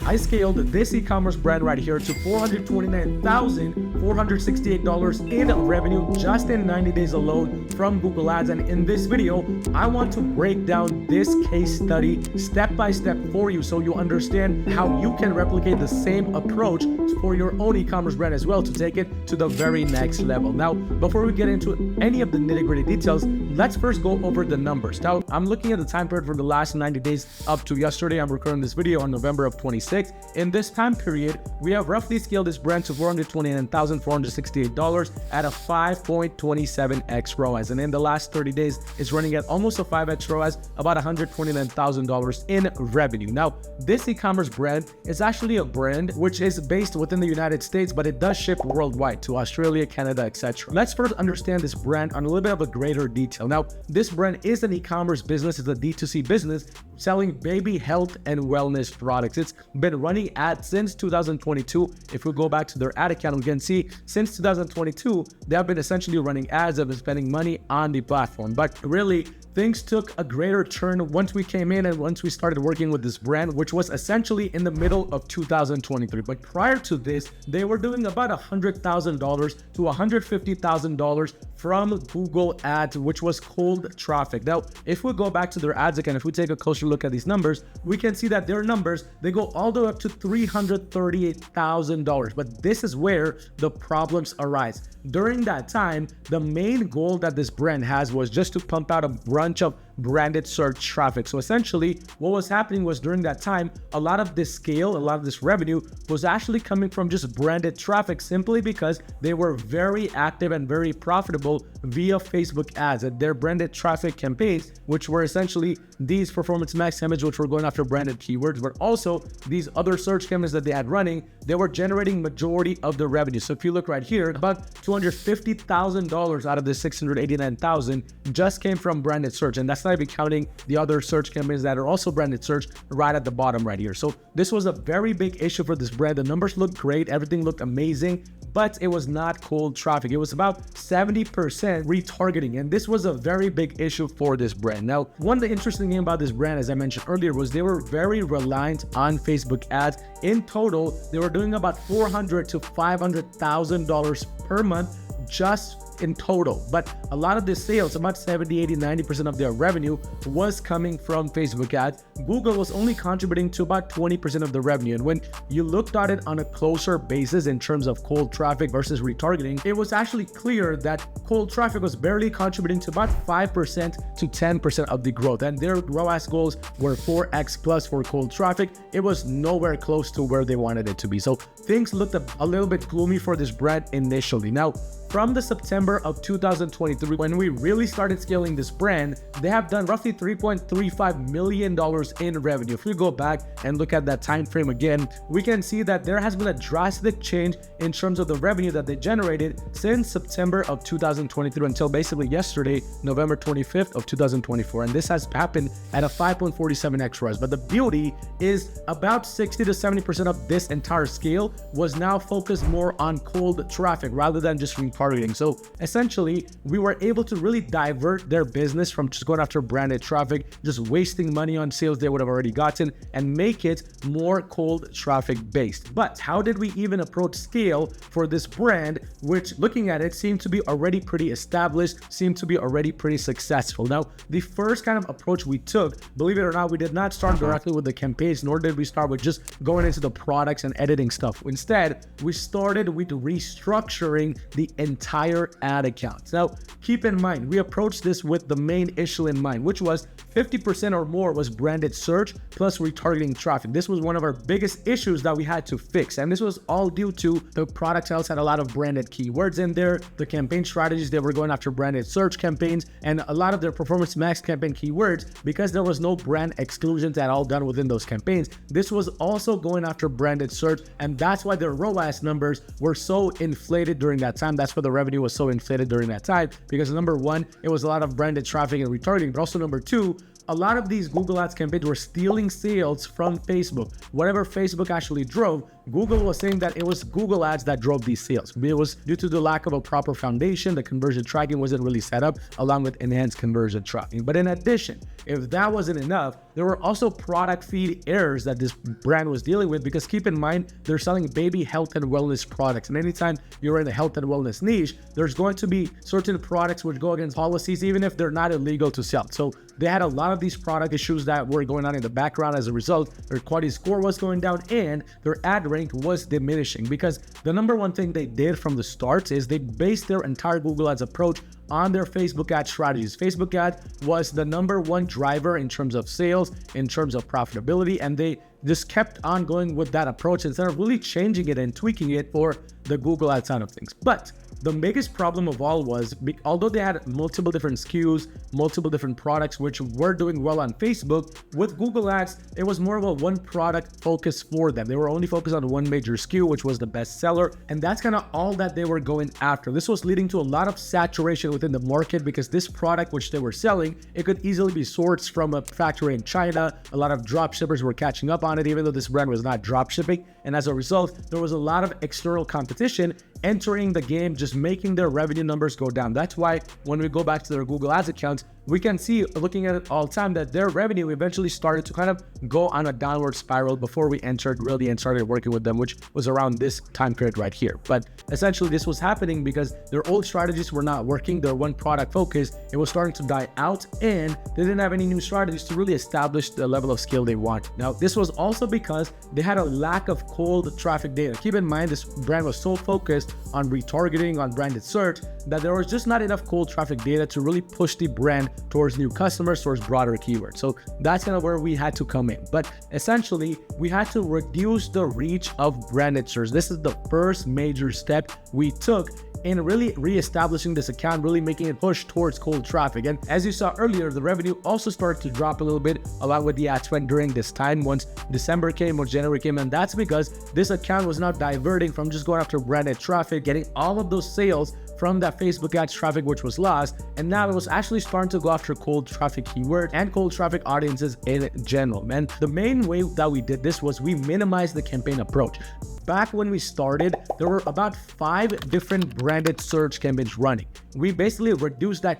I scaled this e-commerce brand right here to $429,468 in revenue just in 90 days alone from Google Ads. And in this video, I want to break down this case study step by step for you so you understand how you can replicate the same approach for your own e-commerce brand as well to take it to the very next level. Now, before we get into any of the nitty-gritty details, let's first go over the numbers. Now, I'm looking at the time period for the last 90 days up to yesterday. I'm recording this video on November of 26th. In this time period, we have roughly scaled this brand to $429,468 at a 5.27x ROAS. And in the last 30 days, it's running at almost a 5x ROAS, about $129,000 in revenue. Now, this e-commerce brand is actually a brand which is based within the United States, but it does ship worldwide to Australia, Canada, etc. Let's first understand this brand on a little bit of a greater detail. Now, this brand is an e-commerce business. It's a D2C business selling baby health and wellness products. It's been running ads since 2022. If we go back to their ad account, we can see since 2022, they have been essentially running ads, they've been spending money on the platform. But really, things took a greater turn once we came in and once we started working with this brand, which was essentially in the middle of 2023. But prior to this, they were doing about $100,000 to $150,000 from Google Ads, which was cold traffic. Now, if we go back to their ads account, if we take a closer look at these numbers, we can see that their numbers, they go all the way up to $338,000. But this is where the problems arise. During that time, the main goal that this brand has was just to pump out a bunch of branded search traffic. So essentially what was happening was during that time, a lot of this scale, a lot of this revenue was actually coming from just branded traffic simply because they were very active and very profitable via Facebook ads at their branded traffic campaigns, which were essentially these performance max campaigns, which were going after branded keywords, but also these other search campaigns that they had running, they were generating majority of the revenue. So if you look right here, about $250,000 out of the $689,000 just came from branded search. And that's not even counting the other search campaigns that are also branded search right at the bottom right here. So this was a very big issue for this brand. The numbers looked great, everything looked amazing, but it was not cold traffic. It was about 70% retargeting, and this was a very big issue for this brand. Now, one of the interesting things about this brand, as I mentioned earlier, was they were very reliant on Facebook ads. In total, they were doing about $400,000 to $500,000 per month just in total. But a lot of the sales, about 70, 80, 90% of their revenue was coming from Facebook ads. Google was only contributing to about 20% of the revenue. And when you looked at it on a closer basis in terms of cold traffic versus retargeting, it was actually clear that cold traffic was barely contributing to about 5% to 10% of the growth. And their ROAS goals were 4x plus for cold traffic. It was nowhere close to where they wanted it to be. So things looked a little bit gloomy for this brand initially. Now, from the September of 2023, when we really started scaling this brand, they have done roughly $3.35 million in revenue. If we go back and look at that time frame again, we can see that there has been a drastic change in terms of the revenue that they generated since September of 2023 until basically yesterday, November 25th of 2024. And this has happened at a 5.47x ROAS. But the beauty is about 60 to 70% of this entire scale was now focused more on cold traffic rather than just retargeting. So essentially, we were able to really divert their business from just going after branded traffic, just wasting money on sales they would have already gotten, and make it more cold traffic based. But how did we even approach scale for this brand, which looking at it seemed to be already pretty established, seemed to be already pretty successful? Now, the first kind of approach we took, believe it or not, we did not start directly with the campaigns, nor did we start with just going into the products and editing stuff. Instead, we started with restructuring the entire ad account. Now, keep in mind, we approached this with the main issue in mind, which was 50% or more was branded search plus retargeting traffic. This was one of our biggest issues that we had to fix. And this was all due to the product sales had a lot of branded keywords in there, the campaign strategies, they were going after branded search campaigns, and a lot of their performance max campaign keywords, because there was no brand exclusions at all done within those campaigns. This was also going after branded search, and that's why their ROAS numbers were so inflated during that time. That's why the revenue was so inflated during that time, because number one, it was a lot of branded traffic and retargeting, but also number two, a lot of these Google Ads campaigns were stealing sales from Facebook. Whatever Facebook actually drove, Google was saying that it was Google Ads that drove these sales. It was due to the lack of a proper foundation. The conversion tracking wasn't really set up, along with enhanced conversion tracking. But in addition, if that wasn't enough, there were also product feed errors that this brand was dealing with, because keep in mind, they're selling baby health and wellness products. And anytime you're in the health and wellness niche, there's going to be certain products which go against policies, even if they're not illegal to sell. So they had a lot of these product issues that were going on in the background. As a result, their quality score was going down and their ad rank was diminishing, because the number one thing they did from the start is they based their entire Google Ads approach on their Facebook ad strategies. Facebook ad was the number one driver in terms of sales, in terms of profitability, and they just kept on going with that approach instead of really changing it and tweaking it for the Google Ads side of things. But the biggest problem of all was, although they had multiple different SKUs, multiple different products which were doing well on Facebook, with Google Ads, it was more of a one product focus for them. They were only focused on one major SKU, which was the best seller, and that's kind of all that they were going after. This was leading to a lot of saturation within the market, because this product which they were selling, it could easily be sourced from a factory in China. A lot of drop shippers were catching up on it, even though this brand was not drop shipping. And as a result, there was a lot of external competition entering the game, just making their revenue numbers go down. That's why when we go back to their Google Ads accounts, we can see, looking at it all the time, that their revenue eventually started to kind of go on a downward spiral before we entered really and started working with them, which was around this time period right here. But essentially this was happening because their old strategies were not working. Their one product focus, it was starting to die out, and they didn't have any new strategies to really establish the level of scale they want. Now, this was also because they had a lack of cold traffic data. Keep in mind, this brand was so focused on retargeting, on branded search, that there was just not enough cold traffic data to really push the brand towards new customers, towards broader keywords. So that's kind of where we had to come in. But essentially, we had to reduce the reach of branded search. This is the first major step we took in really reestablishing this account, really making it push towards cold traffic. And as you saw earlier, the revenue also started to drop a little bit along with the ad spend during this time, once December came, once January came, and that's because this account was now diverting from just going after branded traffic, getting all of those sales from that Facebook ads traffic which was lost, and now it was actually starting to go after cold traffic keyword and cold traffic audiences in general. And the main way that we did this was we minimized the campaign approach. Back when we started, there were about 5 different branded search campaigns running. We basically reduced that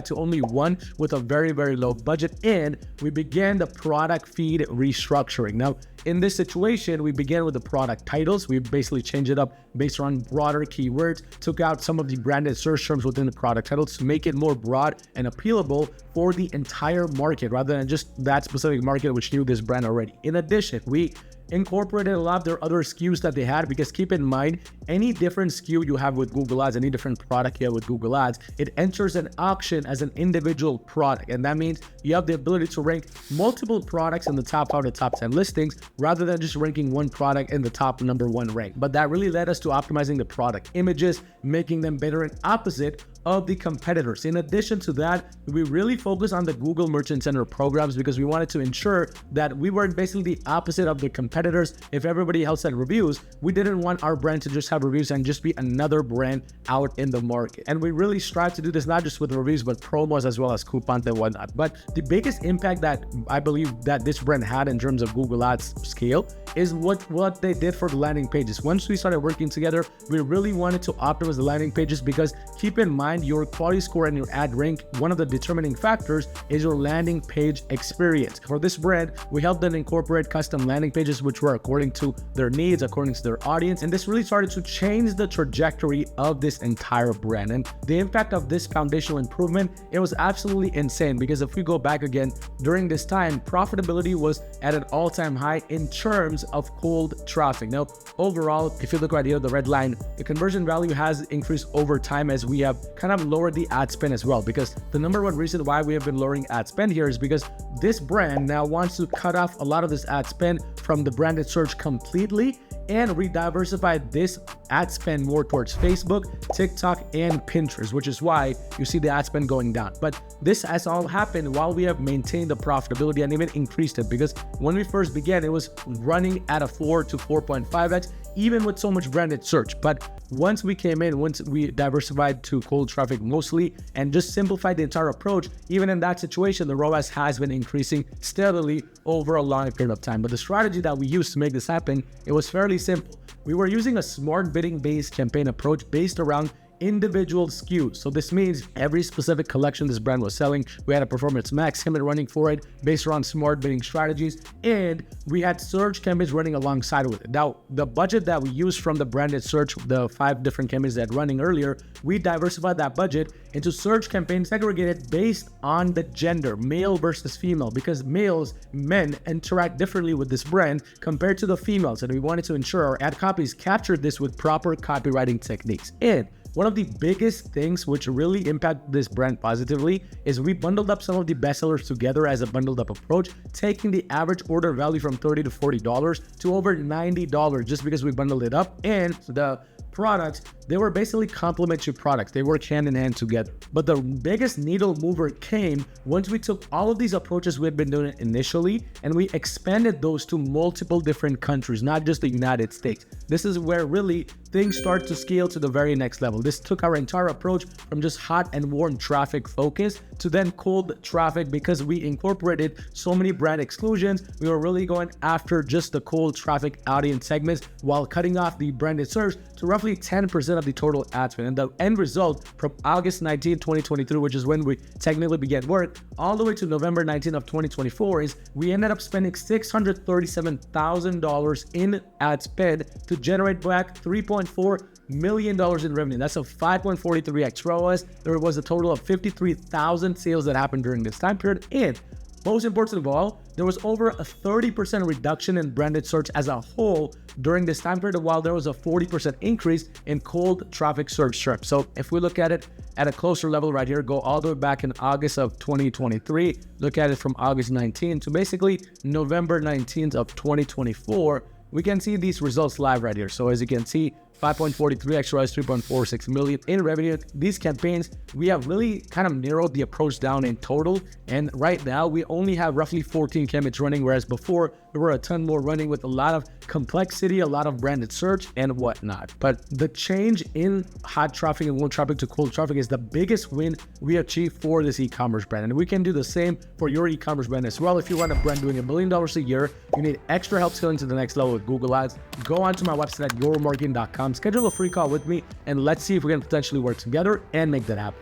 to only one with a very, very low budget, and we began the product feed restructuring. Now, in this situation, we began with the product titles. We basically changed it up based on broader keywords, took out some of the branded search terms within the product titles to make it more broad and appealable for the entire market rather than just that specific market which knew this brand already. In addition, we incorporated a lot of their other SKUs that they had, because keep in mind, any different SKU you have with Google Ads, any different product you have with Google Ads, it enters an auction as an individual product. And that means you have the ability to rank multiple products in the top 5 to top 10 listings rather than just ranking one product in the top number 1 rank. But that really led us to optimizing the product images, making them better and opposite of the competitors. In addition to that, we really focused on the Google Merchant Center programs because we wanted to ensure that we weren't basically the opposite of the competitors. If everybody else had reviews, we didn't want our brand to just have reviews and just be another brand out in the market. And we really strive to do this not just with reviews, but promos as well as coupons and whatnot. But the biggest impact that I believe that this brand had in terms of Google Ads scale is what they did for the landing pages. Once we started working together, we really wanted to optimize the landing pages, because keep in mind, your quality score and your ad rank, one of the determining factors is your landing page experience. For this brand, we helped them incorporate custom landing pages which were according to their needs, according to their audience, and this really started to change the trajectory of this entire brand. And the impact of this foundational improvement, it was absolutely insane, because if we go back again, during this time, profitability was at an all-time high in terms of cold traffic. Now, overall, if you look right here, the red line, the conversion value has increased over time as we have kind of lowered the ad spend as well, because the number one reason why we have been lowering ad spend here is because this brand now wants to cut off a lot of this ad spend from the branded search completely and rediversify this ad spend more towards Facebook, TikTok, and Pinterest, which is why you see the ad spend going down. But this has all happened while we have maintained the profitability and even increased it, because when we first began, it was running at a 4 to 4.5x, even with so much branded search. But once we came in, once we diversified to cold traffic mostly and just simplified the entire approach, even in that situation, the ROAS has been increasing steadily over a long period of time. But the strategy that we used to make this happen, it was fairly simple. We were using a smart bidding based campaign approach based around individual SKUs. So this means every specific collection this brand was selling, we had a performance max campaign running for it based around smart bidding strategies, and we had search campaigns running alongside with it. Now, the budget that we used from the branded search, the 5 different campaigns that running earlier, we diversified that budget into search campaigns segregated based on the gender, male versus female, because men interact differently with this brand compared to the females, and we wanted to ensure our ad copies captured this with proper copywriting techniques. And one of the biggest things which really impact this brand positively is we bundled up some of the bestsellers together as a bundled up approach, taking the average order value from $30 to $40 to over $90 just because we bundled it up. And the products, they were basically complementary products. They work hand in hand together. But the biggest needle mover came once we took all of these approaches we had been doing initially and we expanded those to multiple different countries, not just the United States. This is where really things start to scale to the very next level. This took our entire approach from just hot and warm traffic focus to then cold traffic, because we incorporated so many brand exclusions. We were really going after just the cold traffic audience segments while cutting off the branded search to roughly 10% of the total ad spend. And the end result from August 19, 2023, which is when we technically began work, all the way to November 19 of 2024 is we ended up spending $637,000 in ad spend to generate back $3.4 million in revenue. That's a 5.43x ROAS. There was a total of 53,000 sales that happened during this time period. And most important of all, there was over a 30% reduction in branded search as a whole during this time period, while there was a 40% increase in cold traffic search terms. So if we look at it at a closer level right here, go all the way back in August of 2023, look at it from August 19 to basically November 19th of 2024, we can see these results live right here. So as you can see, 5.43x ROAS, 3.46 million in revenue. These campaigns, we have really kind of narrowed the approach down in total. And right now we only have roughly 14 campaigns running, whereas before there were a ton more running with a lot of complexity, a lot of branded search and whatnot. But the change in hot traffic and warm traffic to cold traffic is the biggest win we achieved for this e-commerce brand. And we can do the same for your e-commerce brand as well. If you run a brand doing $1 million a year, you need extra help scaling to the next level with Google Ads, go onto my website at yourmarketing.com. Schedule a free call with me and let's see if we can potentially work together and make that happen.